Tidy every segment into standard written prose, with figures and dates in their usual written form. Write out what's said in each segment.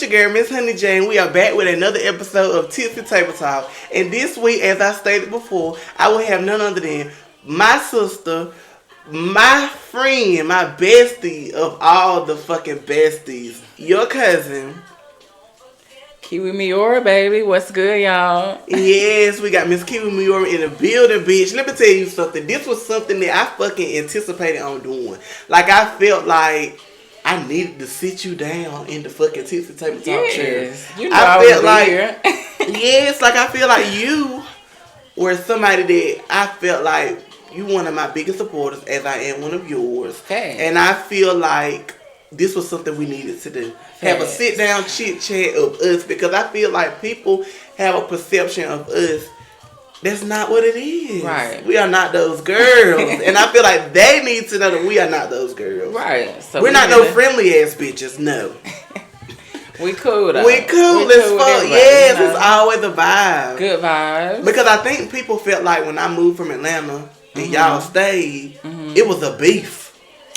your girl, Miss Honey Jane. We are back with another episode of Tipsy Table Talk. And this week, as I stated before, I will have none other than my sister, my friend, my bestie of all the fucking besties, your cousin. Kiwi Miora, baby. What's good, y'all? Yes, we got Miss Kiwi Miora in the building, bitch. Let me tell you something. This was something that I fucking anticipated on doing. Like, I felt like I needed to sit you down in the fucking Tipsy Table Talk chair. You know I felt like here. Yes, like I feel like you were somebody that I felt like you one of my biggest supporters, as I am one of yours. Okay. And I feel like this was something we needed to do. Have a sit down chit chat of us, because I feel like people have a perception of us. That's not what it is. Right. We are not those girls. And I feel like they need to know that we are not those girls. Right. So we're not no friendly ass bitches, no. We cool though. We cool as fuck. Yes, you know? It's always a vibe. Good vibes. Because I think people felt like when I moved from Atlanta and y'all stayed, it was a beef.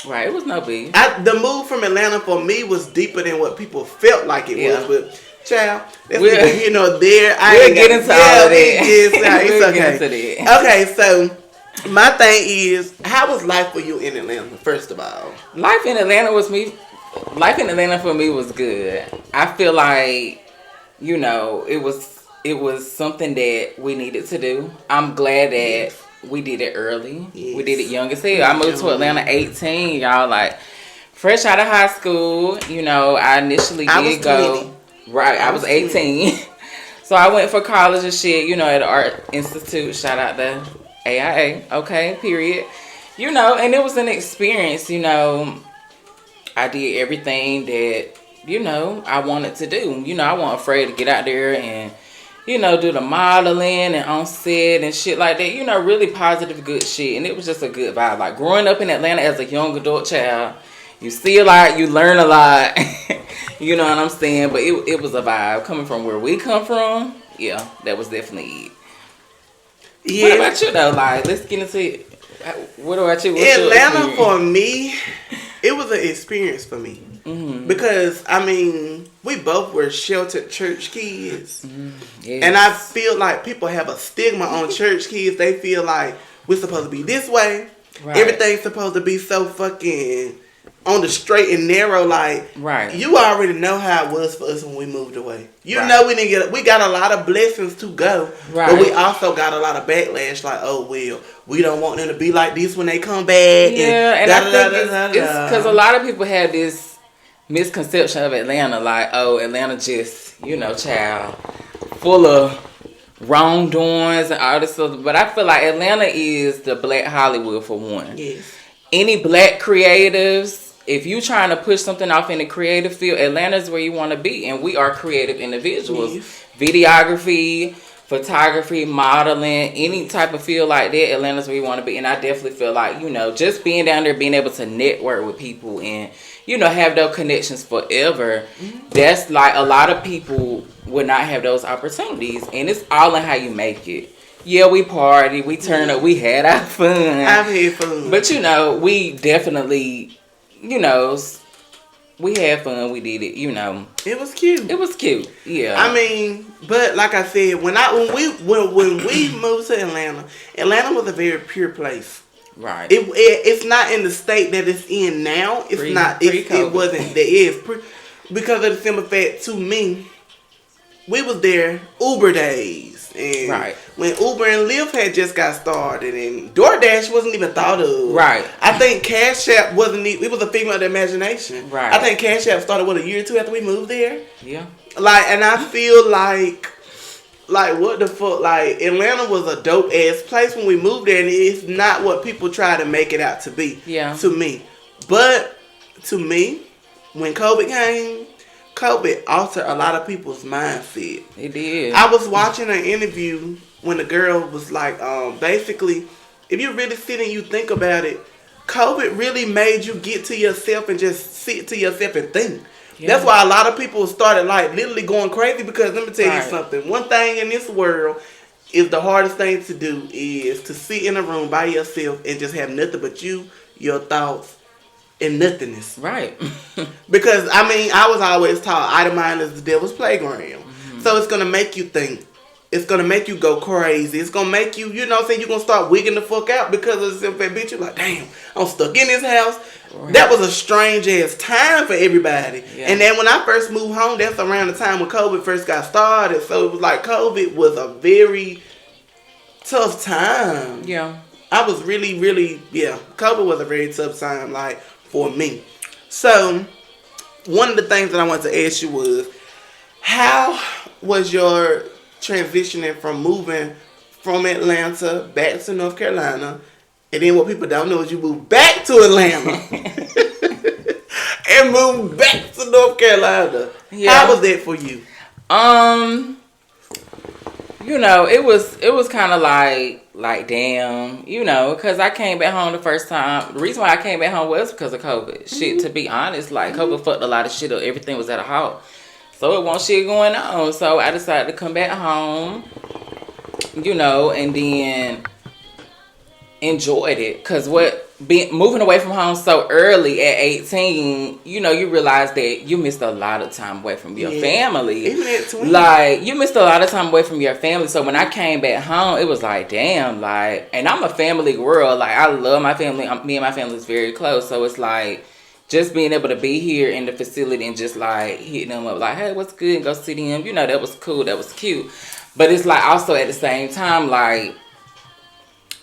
Right, it was no beef. The move from Atlanta for me was deeper than what people felt like it was. But child, that's neither here nor there. We'll get into all of that. It's okay. Okay, so my thing is, how was life for you in Atlanta? First of all, Life in Atlanta for me was good. I feel like, you know, it was something that we needed to do. I'm glad that we did it early. Yes. We did it young as hell. I moved to Atlanta 18, y'all, like fresh out of high school. You know, I initially did go. Right, I was 18. So I went for college and shit, you know, at the Art Institute. Shout out to AIA. Okay, period. You know, and it was an experience, you know. I did everything that, you know, I wanted to do. You know, I wasn't afraid to get out there and, you know, do the modeling and on set and shit like that. You know, really positive, good shit. And it was just a good vibe. Like, growing up in Atlanta as a young adult child, you see a lot, you learn a lot. You know what I'm saying? But it was a vibe. Coming from where we come from, yeah, that was definitely it. Yeah. What about you, though? Like, let's get into it. What about you? What's Atlanta, for me, it was an experience for me. Mm-hmm. Because, I mean, we both were sheltered church kids. Mm-hmm. Yes. And I feel like people have a stigma on church kids. They feel like we're supposed to be this way. Right. Everything's supposed to be so fucking on the straight and narrow. Like, right. You already know how it was for us when we moved away. You know we got a lot of blessings to go. Right. But we also got a lot of backlash. Like, oh, well, we don't want them to be like this when they come back. Yeah, and I think it's because a lot of people have this misconception of Atlanta, like, oh, Atlanta just, you know, child, full of wrongdoings and all this stuff. But I feel like Atlanta is the Black Hollywood for one. Yes. Any black creatives, if you trying to push something off in the creative field, Atlanta is where you want to be. And we are creative individuals. Yes. Videography, photography, modeling, any type of field like that, Atlanta's where you want to be. And I definitely feel like, you know, just being down there, being able to network with people and, you know, have those connections forever. Mm-hmm. That's like a lot of people would not have those opportunities. And it's all in how you make it. Yeah, we party, we turn up, we had our fun. I've had fun. But, you know, we definitely, you know, we had fun, we did it, you know. It was cute. It was cute, yeah. I mean, but like I said, when we moved to Atlanta was a very pure place. Right. It's not in the state that it's in now. It's not. It wasn't. There is because of the simple fact, to me, we was there Uber days, and right. When Uber and Lyft had just got started, and DoorDash wasn't even thought of. Right. I think Cash App wasn't. It was a figment of the imagination. Right. I think Cash App started a year or two after we moved there. Yeah. Like, and I feel like what the fuck? Like, Atlanta was a dope ass place when we moved there, and it's not what people try to make it out to be. Yeah. To me, but to me, when COVID came, COVID altered a lot of people's mindset. It did. I was watching an interview when the girl was like, basically, if you really sit and you think about it, COVID really made you get to yourself and just sit to yourself and think. Yeah. That's why a lot of people started like literally going crazy, because let me tell you something. One thing in this world is the hardest thing to do is to sit in a room by yourself and just have nothing but you, your thoughts, in nothingness. Right. Because, I mean, I was always taught idle mind is the devil's playground. Mm-hmm. So it's going to make you think. It's going to make you go crazy. It's going to make you, you know what I'm saying, you're going to start wigging the fuck out because of the simple bitch. You're like, damn, I'm stuck in this house. Right. That was a strange ass time for everybody. Yeah. And then when I first moved home, that's around the time when COVID first got started. So it was like COVID was a very tough time. Yeah. I was really, really, COVID was a very tough time, like, for me. So, one of the things that I wanted to ask you was, how was your transitioning from moving from Atlanta back to North Carolina? And then what people don't know is you moved back to Atlanta and moved back to North Carolina. Yeah. How was that for you? You know, it was kind of like damn, you know, because I came back home the first time. The reason why I came back home was because of COVID. Mm-hmm. Shit, to be honest, like COVID fucked a lot of shit up. Everything was at a halt. So it wasn't shit going on. So I decided to come back home, you know, and then enjoyed it. Because moving away from home so early at 18, you know, you realize that you missed a lot of time away from your family. Even at 20. Like, you missed a lot of time away from your family. So when I came back home, it was like, damn, like, and I'm a family girl. Like, I love my family. Me and my family is very close. So it's like, just being able to be here in the facility and just like hitting them up like, hey, what's good? And go see them. You know, that was cool. That was cute. But it's like also at the same time, like,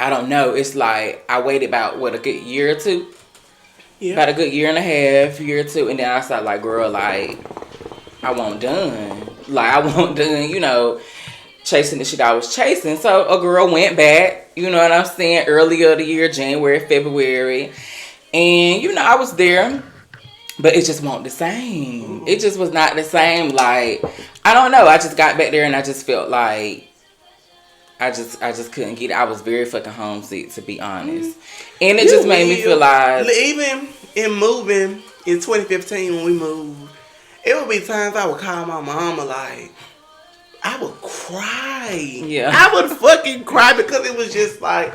I don't know. It's like I waited about, a good year or two? Yeah. About a good year and a half, year or two. And then I started like, girl, like, I want done. Like, I want done, you know, chasing the shit I was chasing. So a girl went back, you know what I'm saying, earlier the year, January, February. And, you know, I was there, but it just wasn't the same. It just was not the same. Like, I don't know. I just got back there and I just felt like I just couldn't get it. I was very fucking homesick, to be honest. And it just made me feel like... Even in moving in 2015 when we moved, it would be times I would call my mama like, I would cry. Yeah. I would fucking cry because it was just like...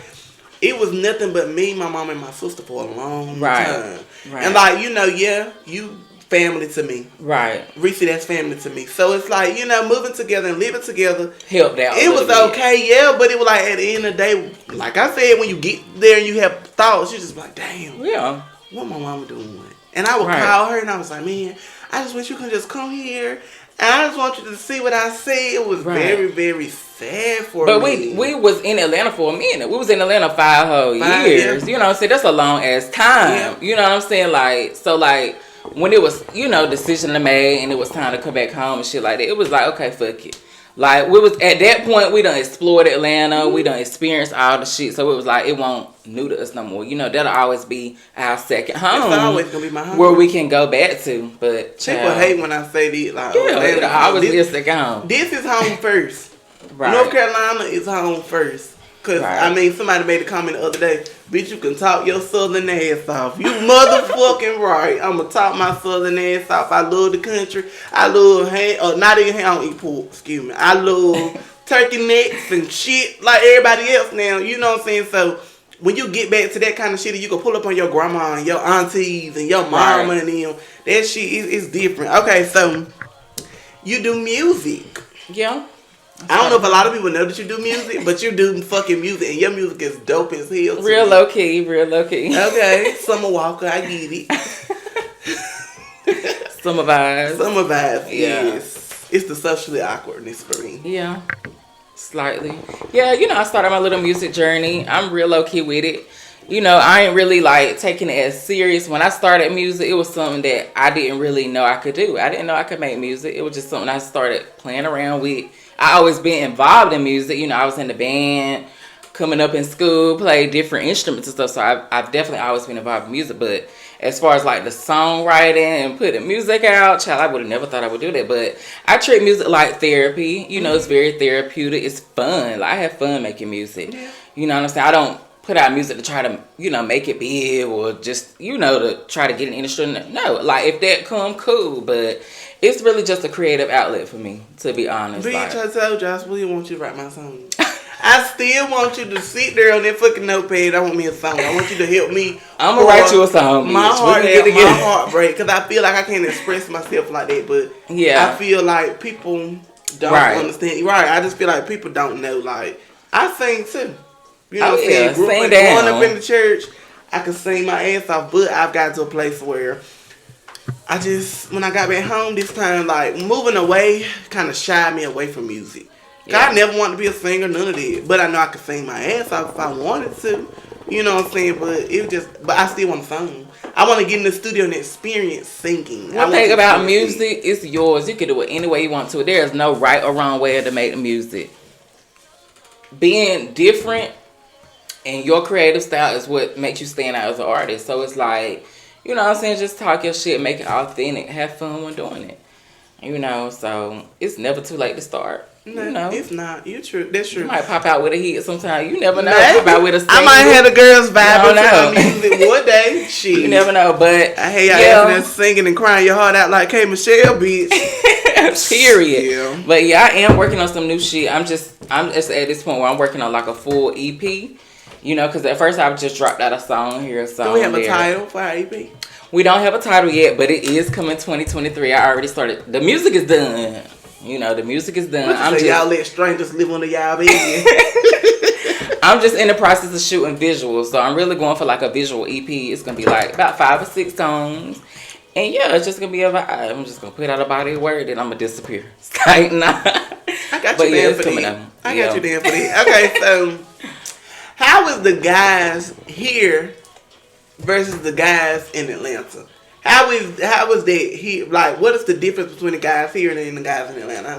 It was nothing but me, my mom, and my sister for a long time. Right. And like, you know, you family to me. Right. Reese, that's family to me. So it's like, you know, moving together and living together. Helped out. It was okay, but it was like at the end of the day, like I said, when you get there and you have thoughts, you're just like, damn. Yeah. What my mama doing? And I would call her and I was like, man, I just wish you could just come here. And I just want you to see what I see. It was very, very sad for me. But we was in Atlanta for a minute. We was in Atlanta 5 whole years. You know what I'm saying? That's a long ass time. Yeah. You know what I'm saying? Like, so like, when it was, you know, decision to make and it was time to come back home and shit like that, it was like, okay, fuck it. Like, we was, at that point, we done explored Atlanta. We done experienced all the shit. So it was like, it won't new to us no more. You know, that'll always be our second home. It's always going to be my home. Where we can go back to. But people hate when I say these. Like, it'll always be a second home. This is home first. Right. North Carolina is home first. Because, I mean, somebody made a comment the other day, bitch, you can talk your southern ass off. You motherfucking right. I'm going to talk my southern ass off. I love the country. I love not even ham, I don't eat pork, excuse me. I love turkey necks and shit like everybody else now. You know what I'm saying? So, when you get back to that kind of shit, you can pull up on your grandma and your aunties and your mama and them. That shit is different. Okay, so, you do music. Yeah. I don't know if a lot of people know that you do music, but you do fucking music, and your music is dope as hell. Real low key. Okay, Summer Walker, I get it. Summer vibes. Yes. It's the socially awkwardness for me. Yeah, slightly. Yeah, you know, I started my little music journey. I'm real low key with it. You know, I ain't really like taking it as serious. When I started music, it was something that I didn't really know I could do. I didn't know I could make music. It was just something I started playing around with. I always been involved in music. You know, I was in the band, coming up in school, played different instruments and stuff. So I've definitely always been involved in music. But as far as like the songwriting and putting music out, child, I would have never thought I would do that. But I treat music like therapy. You know, it's very therapeutic. It's fun. Like, I have fun making music. Yeah. You know what I'm saying? I don't put out music to try to, you know, make it big or just, you know, to try to get an industry. No, like, if that come, cool. But it's really just a creative outlet for me, to be honest. Bitch, I told Josh, we want you to write my song. I still want you to sit there on that fucking notepad. I want me a song. I want you to help me. I'm gonna write you a song. My heart break because I feel like I can't express myself like that. But I feel like people don't understand. Right. I just feel like people don't know. Like I sing too. You know what I'm saying? Growing up in the church, I could sing my ass off, but I've got to a place where when I got back home this time, like moving away kind of shied me away from music. I never wanted to be a singer, none of that. But I know I could sing my ass off if I wanted to. You know what I'm saying? But I still want to sing. I want to get in the studio and experience singing. One thing about music, it's yours. You can do it any way you want to. There is no right or wrong way to make the music. Being different and your creative style is what makes you stand out as an artist. So it's like, you know what I'm saying? Just talk your shit, make it authentic, have fun when doing it. You know, so it's never too late to start. No, you know, it's not. You're true. That's true. You might pop out with a hit sometime. You never know. Pop out with a single. I might have the girls vibing to my music one day. Shit. You never know. But I hear y'all there singing and crying your heart out like K. Michelle, bitch. Period. Yeah. But yeah, I am working on some new shit. I'm just at this point where I'm working on like a full EP. You know, because at first I just dropped out a song here, a song Do we have a title for our EP? We don't have a title yet, but it is coming 2023. I already started. The music is done. You know, the music is done. Y'all let strangers live under y'all bed. I'm just in the process of shooting visuals, so I'm really going for like a visual EP. It's gonna be like about 5 or 6 songs, and yeah, it's just gonna be a vibe. I'm just gonna put out a body of word, and I'm gonna disappear. Like, nah. I got you there for that. I got you there for that. Okay, so how is the guys here versus the guys in Atlanta? How is that here? Like, what is the difference between the guys here and the guys in Atlanta?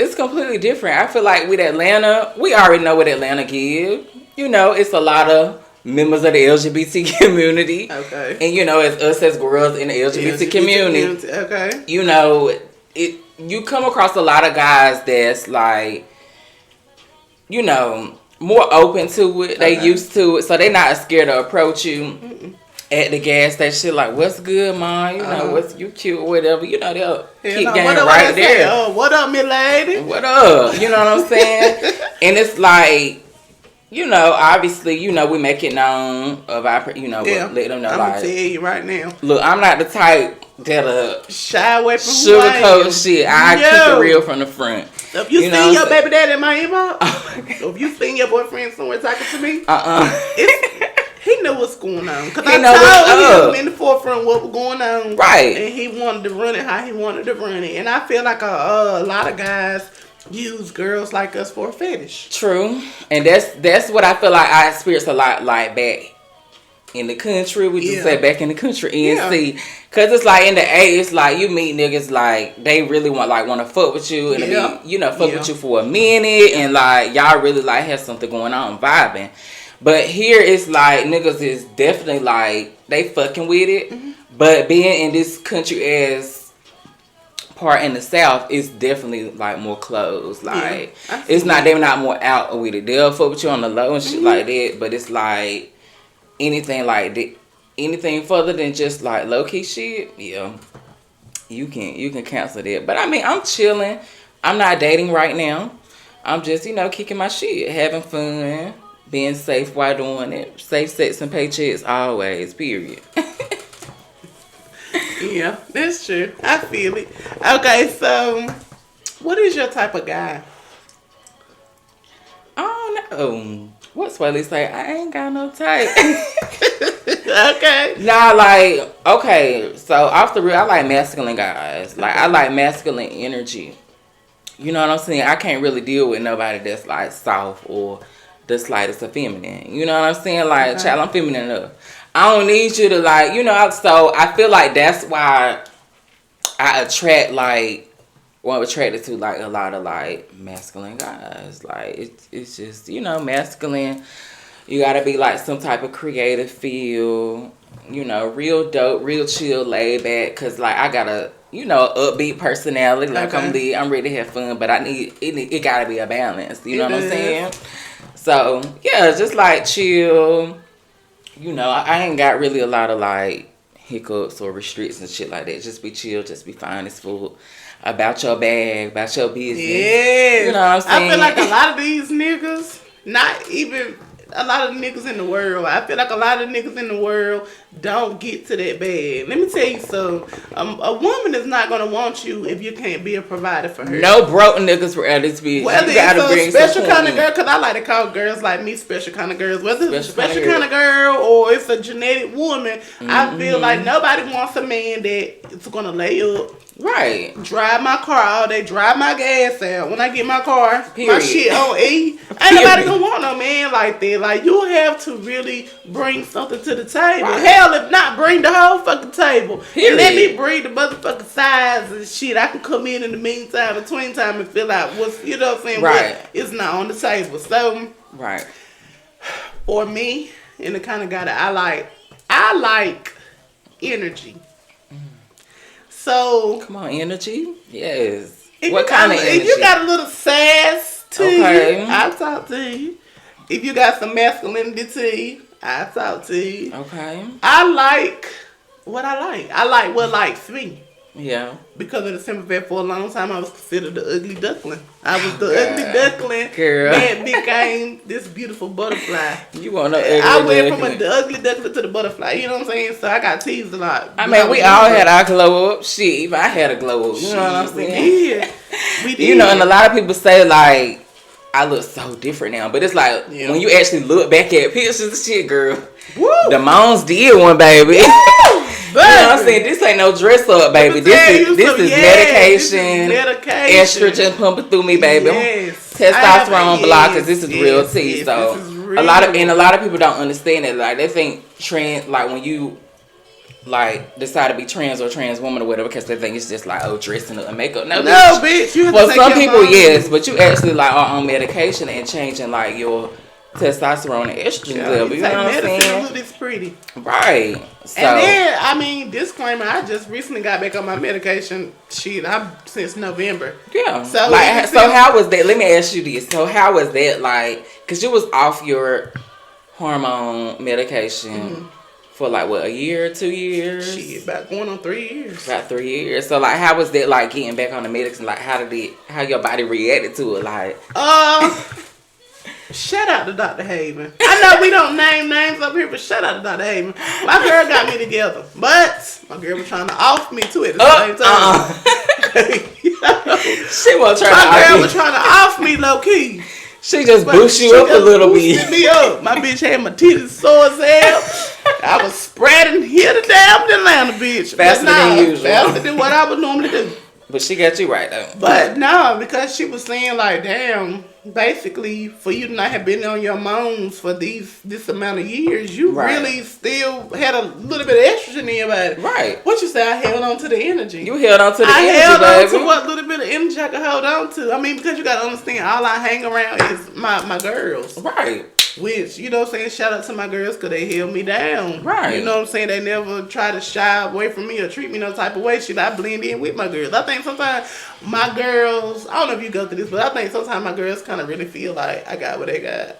It's completely different. I feel like with Atlanta, we already know what Atlanta give. You know, it's a lot of members of the LGBT community. Okay. And you know, it's us as girls in the LGBT community. Okay. You know, you come across a lot of guys that's like, you know, more open to it. They used to it, so they're not scared to approach you. At the gas station, like, what's good, mom? You know, what's you cute or whatever. You know, they'll keep getting right there. Oh, what up, me lady? What up? You know what I'm saying? And it's like, you know, obviously, you know, we make it known of our, you know, let them know. I'm gonna tell you right now. Look, I'm not the type that'll shy away from sugarcoat shit. I keep it real from the front. If you seen your baby daddy in my inbox, if you seen your boyfriend somewhere talking to me, he knew what's going on. Because I told him in the forefront what was going on. Right. And he wanted to run it how he wanted to run it. And I feel like a lot of guys use girls like us for a fetish. True. And that's what I feel like I experienced a lot like back in the country. We just say back in the country. NC. Because it's like in the A, it's like you meet niggas like they really want to fuck with you. And be, you know, fuck with you for a minute. And like y'all really like have something going on, vibing. But here it's like niggas is definitely like they fucking with it. Mm-hmm. But being in this country as part in the South, it's definitely like more closed. Like it's not they're not more out with it. They'll fuck with you on the low and shit like that. But it's like anything like that, anything further than just like low key shit. Yeah, you can cancel that. But I mean, I'm chilling. I'm not dating right now. I'm just kicking my shit, having fun. Being safe while doing it. Safe sex and paychecks always, period. Yeah, that's true. I feel it. Okay, so what is your type of guy? I don't know. What's what they say? I ain't got no type. Okay. Nah, like, okay. So off the real, I like masculine guys. Like, I like masculine energy. You know what I'm saying? I can't really deal with nobody that's like soft or the slightest of feminine. You know what I'm saying? Like, child, I'm feminine enough. I don't need you to like, so I feel like that's why I attract I'm attracted to like a lot of like masculine guys. Like it's just, masculine. You gotta be like some type of creative feel, real dope, real chill, laid back. Cause like I got a, upbeat personality. Like I'm ready to have fun, but I need it gotta be a balance. You know what I'm saying? So, yeah, just like chill. I ain't got really a lot of like hiccups or restrictions and shit like that. Just be chill, just be fine as full about your bag, about your business. Yeah. You know what I'm saying? I feel like a lot of these niggas not even a lot of niggas in the world. I feel like a lot of niggas in the world don't get to that bad. Let me tell you something. A woman is not gonna want you if you can't be a provider for her. No broke niggas for this bitch. Whether it's a special kind of girl, because I like to call girls like me special kind of girls. Whether it's a special kind of girl or it's a genetic woman, I feel like nobody wants a man that is gonna lay up. Right. Drive my car all day, drive my gas out. When I get my car, Period. my shit on E. Ain't nobody gonna want no man like that. Like, you have to really bring something to the table. Right. Hell, if not, bring the whole fucking table. Period. And let me bring the motherfucking size and shit. I can come in the meantime, between time, and fill out what's, you know what I'm saying? Right. What is not on the table. So, right. For me, and the kind of guy that I like energy. So come on, energy. Yes. What What kind of energy? If you got a little sass to you, I'll talk to you. If you got some masculinity to you, I'll talk to you. Okay. I like what I like. I like what likes me. Yeah. Because of the simple fact, for a long time, I was considered the ugly duckling. I was the ugly duckling that became this beautiful butterfly. You want no ugly I went duckling. from the ugly duckling to the butterfly. You know what I'm saying? So I got teased a lot. I mean, we all had our glow up. Shit, even I had a glow up. You know what I'm saying? We did. You know, and a lot of people say, like, I look so different now. But it's like, when you actually look back at pictures and shit, girl, woo, the moms did one, baby. You know what I'm saying? This ain't no dress up, baby. This is medication, estrogen pumping through me, baby. Yes. Testosterone blockers. This is real tea. Yes, so a lot of people don't understand it. Like, they think trans, like when you like decide to be trans or trans woman or whatever, because they think it's just like, oh, dressing up and makeup. No, bitch. You have for to some people, yes, but you actually like are on medication and changing like your testosterone and estrogen level. You know what I'm saying? It's pretty. Right. So, and then, I mean, disclaimer, I just recently got back on my medication shit. Since November. Yeah. So, so how was that? Let me ask you this. So how was that like, because you was off your hormone medication for like, what, a year, 2 years? Shit, about going on 3 years. About 3 years. So like, how was that like getting back on the medicine? Like, how your body reacted to it? Like, shout out to Dr. Haven. I know we don't name names up here, but shout out to Dr. Haven. My girl got me together, but my girl was trying to off me too at the same time. She wasn't trying to off my girl was trying to off me low key. She just boosted you up a little bit. Me up. My bitch had my titties sore as hell. I was spreading here to damn Atlanta, bitch. Faster than usual. Faster than what I would normally do. But she got you right though. But no, because she was saying like, damn, basically for you to not have been on your hormones for this amount of years, you really still had a little bit of estrogen in your body. Right. What you say? I held on to the energy. You held on to the energy, held on baby. to what little bit of energy I could hold on to. I mean, because you got to understand, all I hang around is my girls. Right. Which, you know what I'm saying, shout out to my girls because they held me down. Right. You know what I'm saying? They never try to shy away from me or treat me no type of way. Shit, I blend in with my girls. I think sometimes my girls, I don't know if you go through this, but I think sometimes my girls kind of really feel like I got what they got.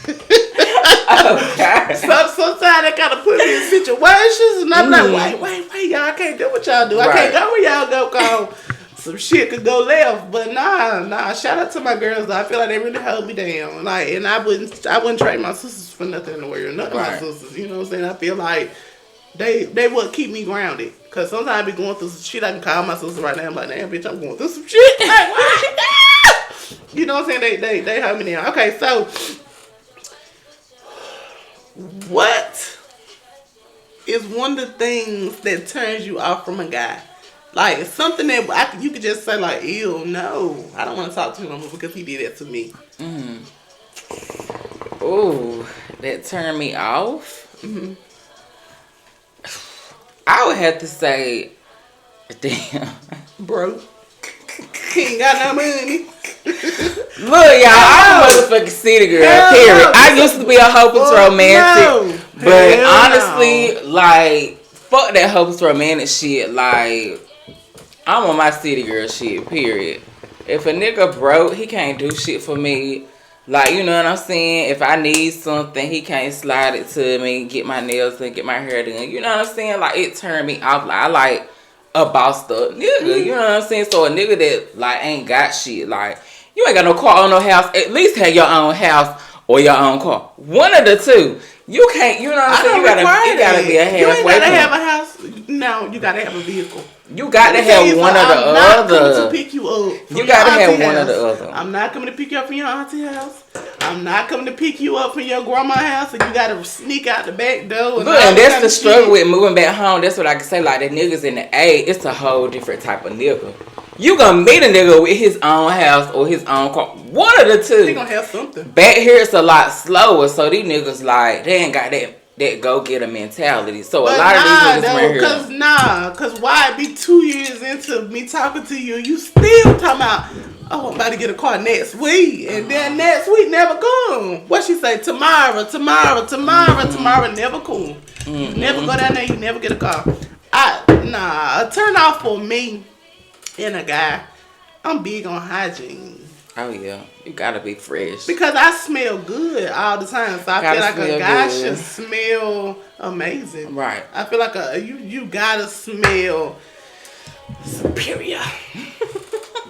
Okay. So sometimes they kind of put me in situations and I'm like, wait, y'all, I can't do what y'all do. I can't go where y'all go cause some shit could go left. But nah, shout out to my girls though. I feel like they really held me down. Like, and I wouldn't trade my sisters for nothing in the world. None of my sisters, you know what I'm saying? I feel like they would keep me grounded. Cause sometimes I be going through some shit. I can call my sister right now. I'm like, damn bitch, I'm going through some shit. Like, what? You know what I'm saying? They held me down. Okay, so what is one of the things that turns you off from a guy? Like, it's something that you could just say, like, ew, no. I don't want to talk to him no more because he did that to me. Ooh, that turned me off? I would have to say, damn. Bro. He ain't got no money. Look, y'all, I'm a motherfucking city girl, period. I used to be a hopeless romantic. But honestly, like, fuck that hopeless romantic shit. Like, I'm on my city girl shit, period. If a nigga broke, he can't do shit for me. Like, you know what I'm saying? If I need something, he can't slide it to me, get my nails done, get my hair done. You know what I'm saying? Like, it turned me off. Like, I like a bossed up nigga. You know what I'm saying? So a nigga that, like, ain't got shit, like, You ain't got no car or no house. At least have your own house or your own car. One of the two. You can't, you know what I'm saying? It gotta be a halfway. You ain't gotta have a house. No, you gotta have a vehicle. You got to have one or the other. I'm not coming to pick you up. You got to have one or the other. I'm not coming to pick you up from your auntie house. I'm not coming to pick you up from your grandma's house, and you got to sneak out the back door. Look, and that's the struggle with moving back home. That's what I can say. Like, the niggas in the A, it's a whole different type of nigga. You gonna meet a nigga with his own house or his own car. One of the two. He gonna have something. Back here, it's a lot slower. So these niggas, like, they ain't got that go-getter mentality. So but a lot of these niggas right here. Cause why it be 2 years into me talking to you, you still talking about, oh, I'm about to get a car next week, and then next week never come. What she say? Tomorrow never come. You never go down there, you never get a car. A turn off for me and a guy. I'm big on hygiene. Oh yeah, you gotta be fresh. Because I smell good all the time, so I feel like a guy should smell amazing. Right. I feel like you gotta smell superior.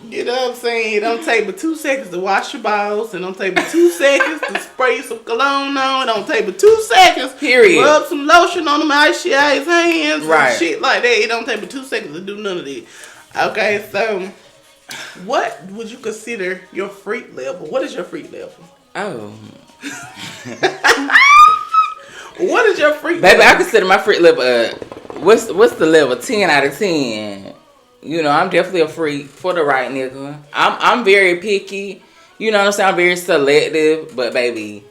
You know what I'm saying? It don't take but 2 seconds to wash your balls. It don't take but 2 seconds to spray some cologne on. It don't take but 2 seconds. Period. Rub some lotion on them icy hands. Right. And shit like that. It don't take but 2 seconds to do none of that. Okay, so what would you consider your freak level? What is your freak level? Oh. What is your freak level? Baby, I consider my freak level, what's the level? 10 out of 10. You know, I'm definitely a freak for the right nigga. I'm very picky. You know what I'm saying? I'm very selective. But, baby,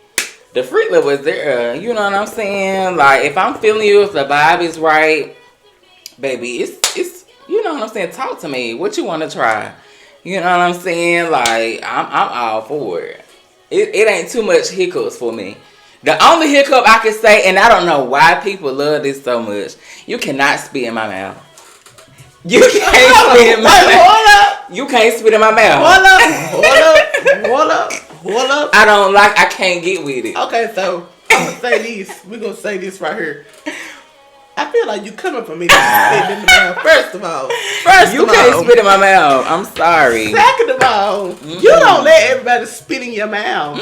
the freak level is there. You know what I'm saying? Like, if I'm feeling you, if the vibe is right, baby, it's you know what I'm saying? Talk to me. What you want to try? You know what I'm saying? Like, I'm all for it. It ain't too much hiccups for me. The only hiccup I can say, and I don't know why people love this so much, you cannot spit in my mouth. You can't spit in my mouth. Hold up. You can't spit in my mouth. Hold up. I can't get with it. Okay, so I'm going to say this. We're going to say this right here. I feel like you coming for me to spit in the mouth. First of all, you can't spit in my mouth. I'm sorry. Second of all, you don't let everybody spit in your mouth.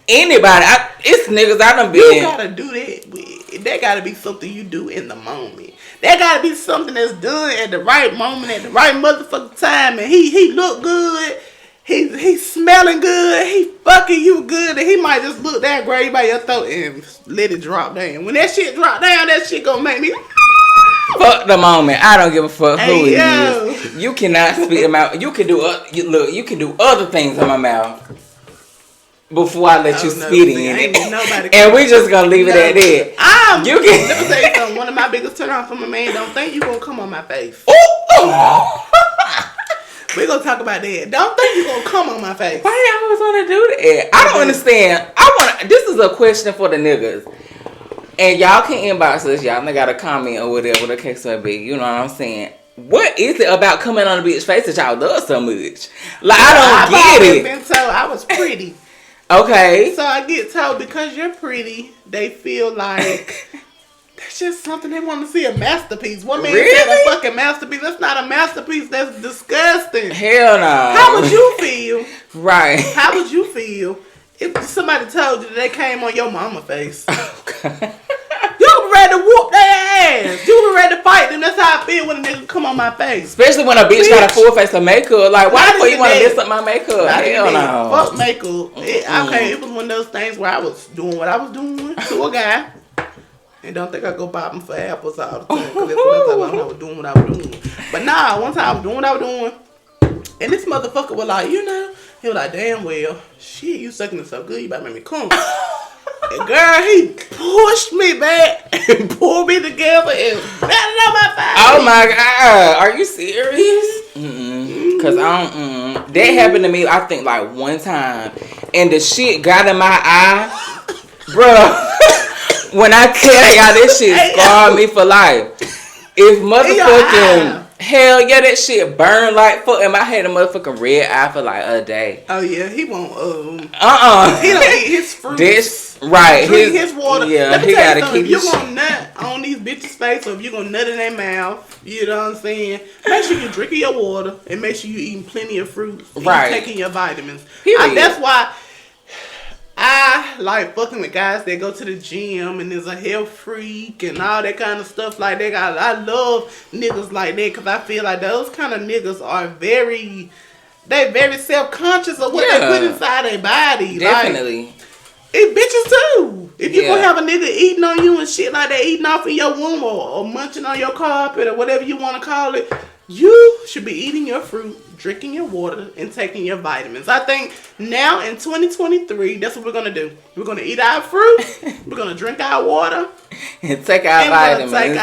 Anybody, it's niggas I done been. You gotta do that. That gotta be something you do in the moment. That gotta be something that's done at the right moment, at the right motherfucking time. And he look good. He's smelling good. He fucking you good. And he might just look down, grab you by your throat and let it drop down. When that shit drop down, that shit gonna make me fuck the moment. I don't give a fuck who it is. You cannot spit in my mouth. You can do you can do other things in my mouth before I let you spit in it. And we just gonna leave it at that. Let me tell you something. One of my biggest turn off from a man, don't think you gonna come on my face. We're going to talk about that. Don't think you're going to come on my face. Why do you always want to do that? I don't understand. This is a question for the niggas. And y'all can inbox us. Y'all got a comment or whatever the case may be. You know what I'm saying? What is it about coming on a bitch's face that y'all love so much? Like, I don't get it. Been told I was pretty. Okay. So I get told because you're pretty, they feel like... That's just something they want to see, a masterpiece. One man said a fucking masterpiece. That's not a masterpiece. That's disgusting. Hell no. How would you feel? Right. How would you feel if somebody told you that they came on your mama face? Okay. You be ready to whoop their ass. You be ready to fight them. That's how I feel when a nigga come on my face. Especially when a bitch got a full face of makeup. Like, why the fuck you want to mess up my makeup? Hell no. Fuck makeup. It was one of those things where I was doing what I was doing to a guy. And don't think I go bopping for apples all the time. Because that's what I was doing what I was doing. But nah, one time I was doing what I was doing. And this motherfucker was like, he was like, damn well, shit, you sucking it so good, you about to make me come. And girl, he pushed me back and pulled me together and batted on my face. Oh my God. Are you serious? Because that happened to me, I think, like one time. And the shit got in my eye. Bruh. When I tell y'all this shit scarred me for life. If motherfucking Hell yeah, that shit burned like fuck. And I had a motherfucking red eye for like a day. Oh yeah, he won't. He don't eat his fruits. This right. Drink his water. Yeah, Let me he tell you gotta something. keep If you're gonna nut on these bitches' face, or if you're gonna nut in their mouth, you know what I'm saying. Make sure you're drinking your water, and make sure you're eating plenty of fruits. Right. And taking your vitamins. Period. That's why. I like fucking with guys that go to the gym and is a health freak and all that kind of stuff like that. I love niggas like that because I feel like those kind of niggas are very self-conscious of what they put inside their body. Definitely. Like, it's bitches too. If you gonna have a nigga eating on you and shit like that, eating off in your womb or munching on your carpet or whatever you want to call it, you should be eating your fruit, drinking your water, and taking your vitamins. I think now in 2023, that's what we're going to do. We're going to eat our fruit, we're going to drink our water, and take our vitamins. Those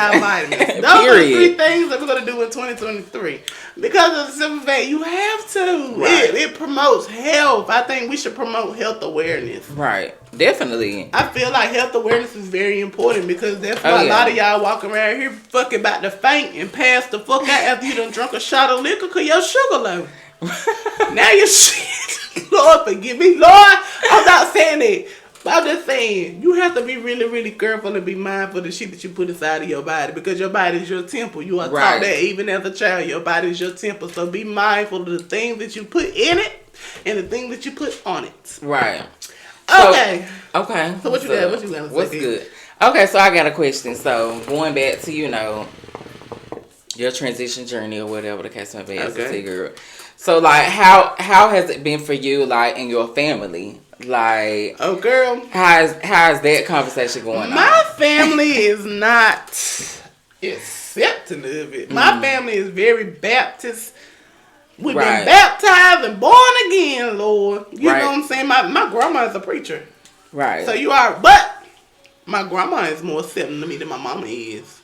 are the three things that we're going to do in 2023. Because of the simple fact, you have to. Right. It promotes health. I think we should promote health awareness. Right. Definitely. I feel like health awareness is very important because that's why a lot of y'all walking around here fucking about to faint and pass the fuck out after you done drunk a shot of liquor because your sugar low. Now your shit. Lord forgive me. Lord, I'm not saying that. But I'm just saying, you have to be really, really careful and be mindful of the shit that you put inside of your body because your body is your temple. You are taught that even as a child, your body is your temple. So be mindful of the things that you put in it and the things that you put on it. Right. Okay. Okay. So what you got? What you got to say? What's good? Okay, so I got a question. So going back to, your transition journey or whatever the case may be as a girl. So like how has it been for you like in your family? Like, oh girl, how's that conversation going on? My family is not accepting of it. My family is very Baptist. We've been baptized and born again, Lord. You know what I'm saying? My grandma is a preacher. Right. So but my grandma is more accepting to me than my mama is.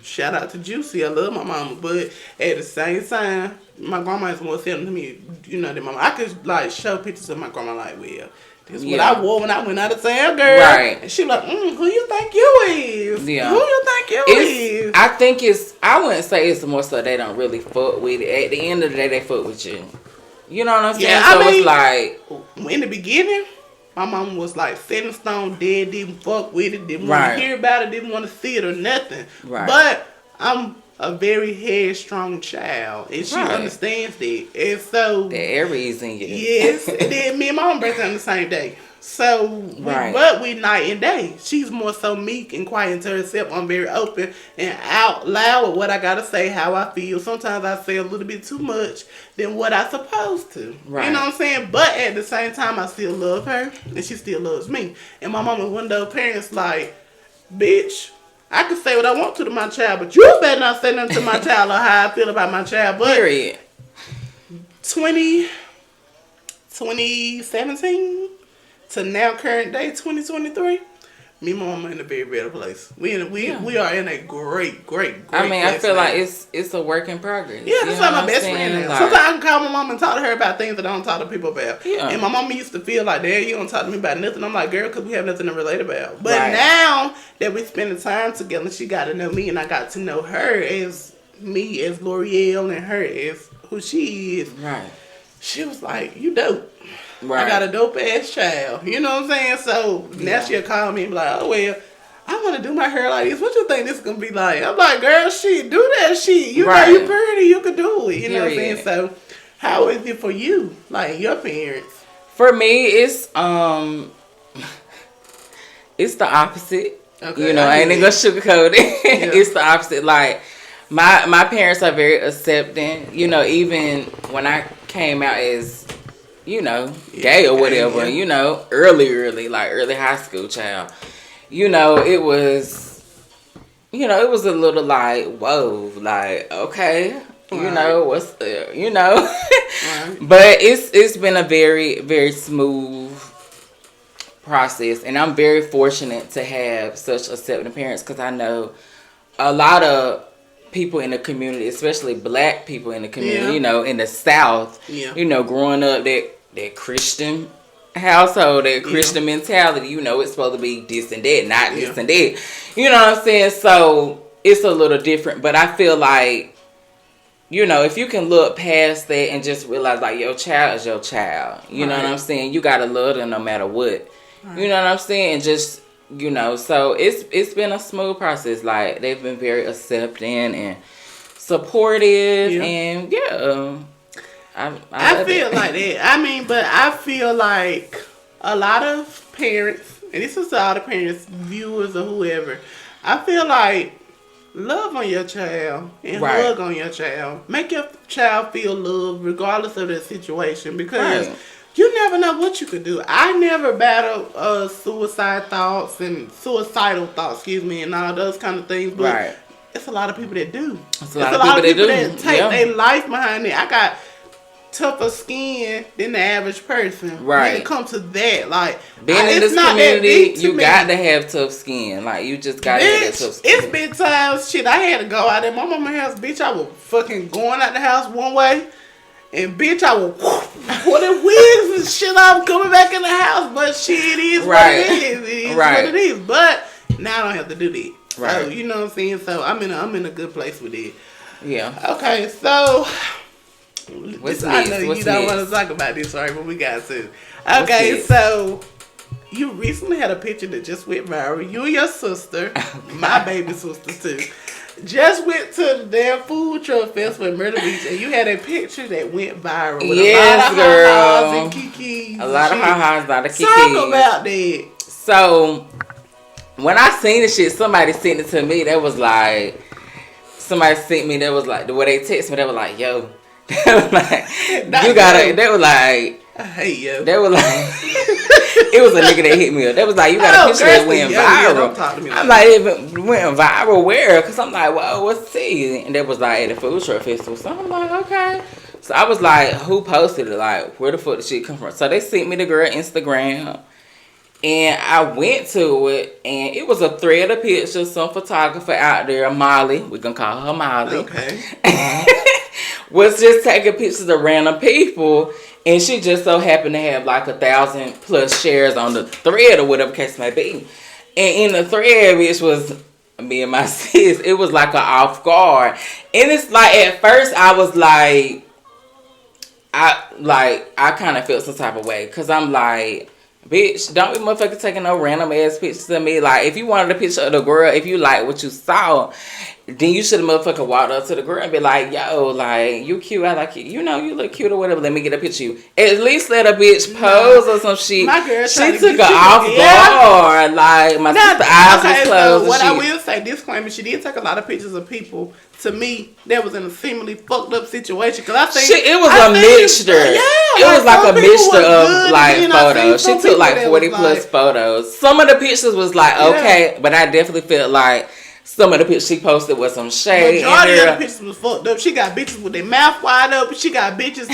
Shout out to Juicy. I love my mama. But at the same time, my grandma is more accepting to me, than my mama. I could like show pictures of my grandma like, well, this is what I wore when I went out of town, girl. Right. And she like, who you think you is? Yeah. Who you think you is? I think I wouldn't say it's more so they don't really fuck with it. At the end of the day, they fuck with you. You know what I'm saying? Yeah, so it's like, in the beginning, my mom was like set in stone, dead, didn't fuck with it, didn't want to hear about it, didn't want to see it or nothing. Right. But I'm a very headstrong child, and she understands that. And so the Aries in you. Yes, and then me and my mom birthday on the same day. So, but we night and day. She's more so meek and quiet to herself. I'm very open and out loud with what I gotta say, how I feel. Sometimes I say a little bit too much than what I supposed to. Right. You know what I'm saying? But at the same time, I still love her, and she still loves me. And my mom is one of those parents like, bitch, I can say what I want to my child, but you better not say nothing to my child or how I feel about my child. But period. 2017 to now current day 2023, me and my mama in a very better place. We are in a great I mean, I feel like it's a work in progress. Yeah, that's like my best friend now. Like, sometimes I can call my mom and talk to her about things that I don't talk to people about. Yeah. And my mama used to feel like, Dad, you don't talk to me about nothing. I'm like, girl, because we have nothing to relate about. But now that we spend the time together, she got to know me and I got to know her as me, as L'Oreal, and her as who she is. Right. She was like, you dope. Right. I got a dope ass child. You know what I'm saying? So now she'll call me and be like, oh well, I want to do my hair like this. What you think this is gonna be like? I'm like, girl, shit, do that shit. You know you pretty, you could do it. You know what I'm saying? So how is it for you? Like your parents? For me, it's the opposite. Okay, I ain't gonna sugarcoat it. Yeah. It's the opposite. Like my parents are very accepting. Even when I came out as gay or whatever, early high school child. It was a little like, whoa, like, okay, what's the, right. But it's been a very, very smooth process, and I'm very fortunate to have such accepting parents because I know a lot of people in the community, especially black people in the community, in the South, growing up that Christian household, that Christian mentality, it's supposed to be this and that, not this and that. You know what I'm saying? So it's a little different, but I feel like you know, if you can look past that and just realize like your child is your child, you know what I'm saying? You gotta love them no matter what. Right. You know what I'm saying? Just, you know, so it's been a smooth process. Like they've been very accepting and supportive, and I feel like that. I mean, but I feel like a lot of parents, and this is to all the parents, viewers, or whoever, I feel like love on your child and hug on your child. Make your child feel loved regardless of their situation, because you never know what you could do. I never battled suicidal thoughts, and all those kind of things, but it's a lot of people that do. It's a lot of people that take their life behind it. I got tougher skin than the average person. Right. When it comes to that, like being in this community, you got to have tough skin. Like you just got to have that tough skin. It's been times, shit, I had to go out at my mama's house, bitch. I was fucking going out the house one way, and bitch, I was putting wigs and shit off, coming back in the house. But shit, it is what it is. It is what it is. But now I don't have to do that. Right. So, you know what I'm saying? So I'm in a good place with it. Yeah. Okay, so. I know you don't want to talk about this, right? But we got to. Okay, so you recently had a picture that just went viral. You and your sister, my baby sister too, just went to the damn food truck festival in Myrtle Beach, and you had a picture that went viral with a lot of ha-has and kikis. A lot of ha-has, a lot of kikis. Talk about that. So when I seen the shit, somebody sent it to me. That was like, somebody sent me. That was like the way they text me. They was like, yo. They was like, you gotta. They was like, I hate you. They was like, it was a nigga that hit me up. They was like, you got a picture that went viral. I'm like, it went viral where? Because I'm like, well, what's the? And they was like at the food truck festival. So I'm like, okay. So I was like, who posted it? Like, where the fuck did shit come from? So they sent me the girl Instagram. And I went to it, and it was a thread of pictures. Some photographer out there, Molly, we're gonna call her Molly. Okay. Was just taking pictures of random people, and she just so happened to have like 1,000+ shares on the thread or whatever case may be. And in the thread, which was me and my sis, it was like an off guard. And it's like at first I was like, I kind of felt some type of way, because I'm like, bitch, don't be motherfucking taking no random ass pictures of me. Like, if you wanted a picture of the girl, if you like what you saw, then you should have motherfucking walked up to the girl and be like, yo, like, you cute, I like you. You know, you look cute or whatever. Let me get a picture of you. At least let a bitch pose or some shit. My girl she took her off guard. Like, my sister eyes was closed. So what I will say, disclaimer, she did take a lot of pictures of people, to me, that was in a seemingly fucked up situation. Because I think it was a mixture. It was like a mixture of like photos. She took like 40+ photos. Some of the pictures was like, okay, but I definitely felt like some of the pictures she posted was some shade. Majority of the pictures was fucked up. She got bitches with their mouth wide open. She got bitches,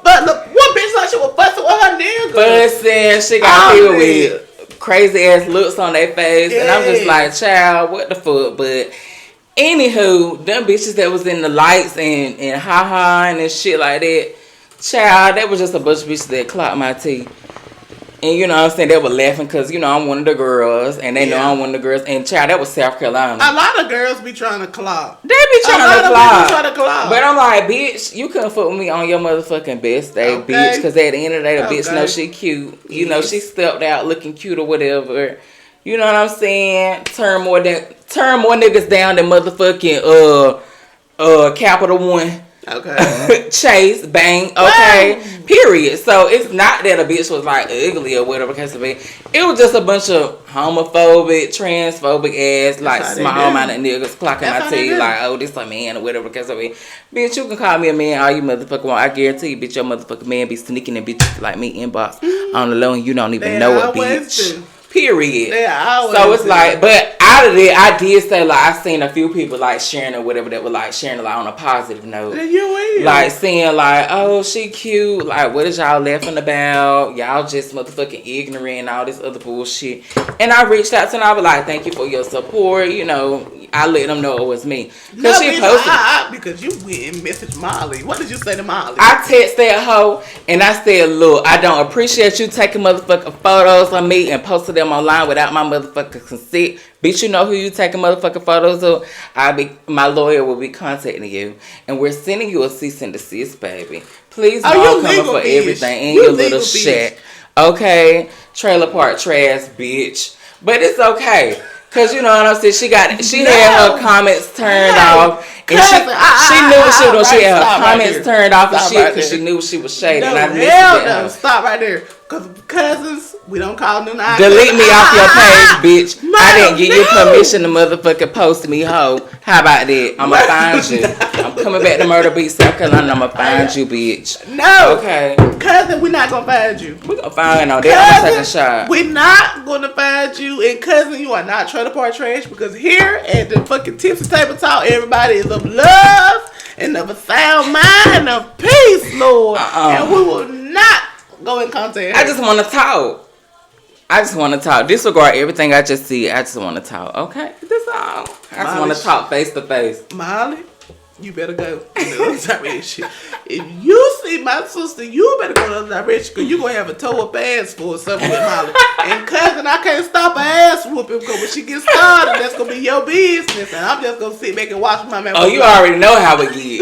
but look, one bitch like she was busting with her nigga. Busting. She got people with crazy ass looks on their face, and I'm just like, child, what the fuck? But anywho, them bitches that was in the lights and ha-ha and shit like that, child, that was just a bunch of bitches that clocked my teeth. And you know what I'm saying? They were laughing because, you know, I'm one of the girls. And they know I'm one of the girls. And child, that was South Carolina. A lot of girls be trying to clock. They be trying to clock. But I'm like, bitch, you couldn't fuck with me on your motherfucking best day, bitch. Because at the end of the day, the bitch know she cute. You know, she stepped out looking cute or whatever. You know what I'm saying? Turn more niggas down than motherfucking Capital One. Okay. Chase, bang, okay. Wow. Period. So it's not that a bitch was like ugly or whatever case of it. It was just a bunch of homophobic, transphobic ass, like small minded niggas clocking my teeth like, oh, this a man or whatever case of it. Bitch, you can call me a man all you motherfucker want. I guarantee you, bitch, your motherfucking man be sneaking in bitches like me inbox on the low and you don't even know it, bitch. Do. Period. So it's like, but out of it, I did say like I seen a few people like sharing or whatever that were like sharing a lot on a positive note. Like saying like, oh, she cute. Like, what is y'all laughing about? Y'all just motherfucking ignorant and all this other bullshit. And I reached out to them. I was like, thank you for your support. You know, I let them know it was me. No, she posted because you went and messaged Molly. What did you say to Molly? I text that hoe and I said, look, I don't appreciate you taking motherfucking photos of me and posting them online without my motherfucking consent. Bitch, you know who you taking motherfucking photos of? My lawyer will be contacting you, and we're sending you a cease and desist, baby. Please don't come for everything in your little shit. Okay, trailer park trash, bitch. But it's okay. Cause you know what I'm saying, she had her comments turned off, and she knew what she was doing. She had her comments turned off and shit, cause she knew she was shady. No, and no, stop right there. Cause cousins, we don't call them. Delete me off your page, bitch. I didn't give you permission to motherfucking post me, hoe. How about that? I'ma find you. I'm coming back to Myrtle Beach, South Carolina. I'ma find you, bitch. No, okay, cousin, we're not gonna find you. We gonna find out. I'm gonna take a shot. We're not gonna find you, and cousin, you are not trailer park trash because here at the fucking Tipsy Table Talk, everybody is of love and of a sound mind and of peace, Lord, and we will not go in contact. I just want to talk. Disregard everything I just see. I just want to talk. Okay, that's all. I just want to talk face to face. Molly, you better go in the other direction. If you see my sister, you better go in the other direction because you're going to have a toe up ass for something with Molly. And cousin, I can't stop her ass whooping because when she gets started, that's going to be your business. And I'm just going to sit back and watch my man. Oh, you already know how we get.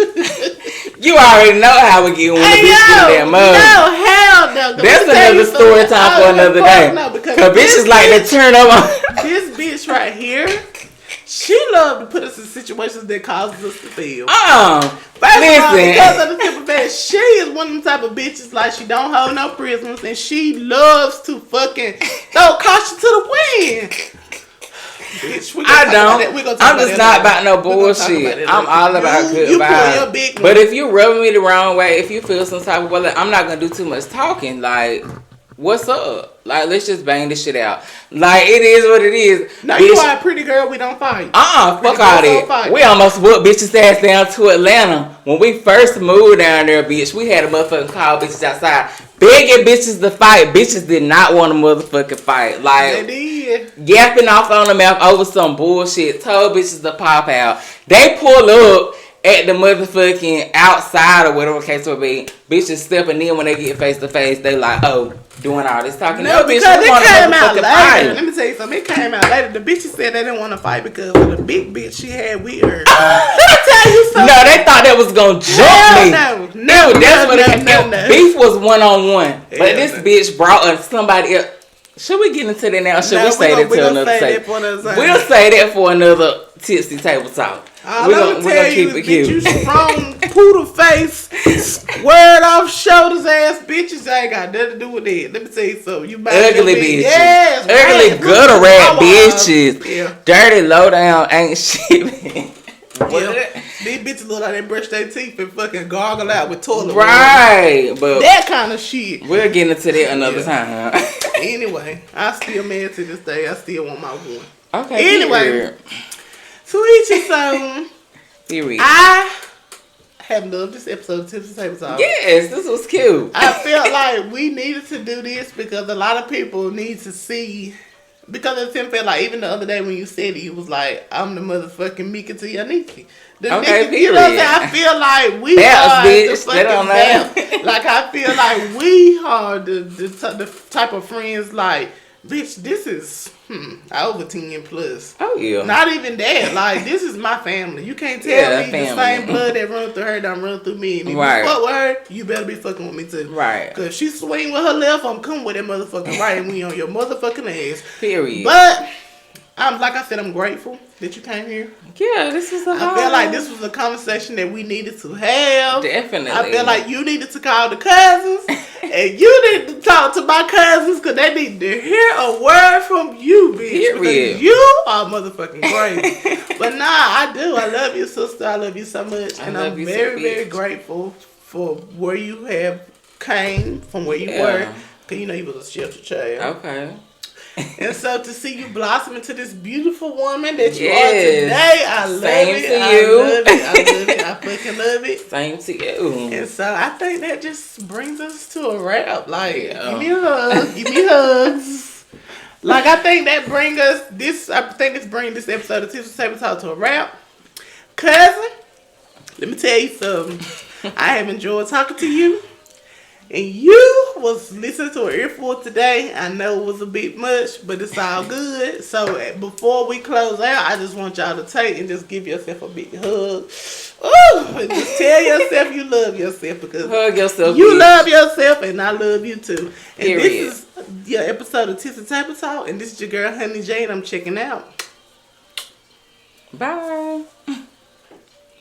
You already know how we get when the bitch get that mug. No, hell no. That's another story time for another day. No, because bitches like to turn up on. This bitch right here, she love to put us in situations that causes us to feel. Listen. Because of the simple fact, she is one of them type of bitches like she don't hold no prisoners and she loves to fucking throw caution to the wind. Bitch, I'm just not about no bullshit. I'm all about good vibes. But if you rubbing me the wrong way, if you feel some type of way, I'm not gonna do too much talking. Like, what's up? Like, let's just bang this shit out. Like, it is what it is. Now, you are a pretty girl, we don't fight. Fuck all that. We almost whooped bitches' ass down to Atlanta. When we first moved down there, bitch, we had a motherfucking call bitches outside. Begging bitches to fight. Bitches did not want to motherfucking fight. Like, they did. Yapping off on the mouth over some bullshit. Told bitches to pop out. They pull up at the motherfucking outside or whatever the case will be. Bitches stepping in when they get face to face. They like, oh, doing all this talking. No, bitch, it came out later. Fight. Let me tell you something. It came out later. The bitches said they didn't want to fight because of the big bitch she had with her. Let me tell you something. No, they thought that was gonna jump me. No. Beef was 1-on-1, but this bitch brought somebody else. Should we get into that now? Should we say that to another day? We'll say that for another Tipsy Table Talk. We're gonna keep it cute. You strong, poodle face, word off shoulders ass bitches. I ain't got nothing to do with that. Let me tell you something. You ugly bitches. Yes, ugly gutter rat bitches. Yeah. Dirty low down ain't shit. Yeah. These bitches look like they brush their teeth and fucking gargle out with toilet water. But that kind of shit. We'll get into that another time. Anyway, I still mad to this day. I still want my one. Okay. Anyway, to each his own. Period. I have loved this episode of Tipsy Table Talk. Yes, this was cute. I felt like we needed to do this because a lot of people need to see. Because it felt like even the other day when you said it, you was like, I'm the motherfucking Mika to your Nikki. Okay, period. You know what I'm saying? I feel like we are the fucking like I feel like we are the type of friends like, bitch, this is over 10 plus. Oh yeah. Not even that. Like, this is my family. You can't tell me the same blood that run through her don't run through me. And if you fuck with her, you better be fucking with me too. Right. Cause she swing with her left, I'm coming with that motherfucking right, and we on your motherfucking ass. Period. But like I said, I'm grateful that you came here. Yeah, this was I feel like this was a conversation that we needed to have. Definitely. I feel like you needed to call the cousins and you need to talk to my cousins because they need to hear a word from you, bitch. Period. Because you are motherfucking great. But nah, I do. I love you, sister. I love you so much. And I'm very, very grateful for where you have came from where you were. Because you know you was a shelter child. Okay. And so to see you blossom into this beautiful woman that you are today, I love it. I love it. I fucking love it. Same to you. And so I think that just brings us to a wrap. Like, give me a hug. Give me hugs. Like, I think that bring us this. I think this bring this episode of Tipsy Table Talk to a wrap. Cousin, let me tell you something. I have enjoyed talking to you. And you was listening to an earful today. I know it was a bit much, but it's all good. So before we close out, I just want y'all to take and just give yourself a big hug. Ooh, and just tell yourself you love yourself, because hug yourself. You love yourself, and I love you too. And Period. This is your episode of Tipsy Table Talk, and this is your girl Honey Jane. I'm checking out. Bye.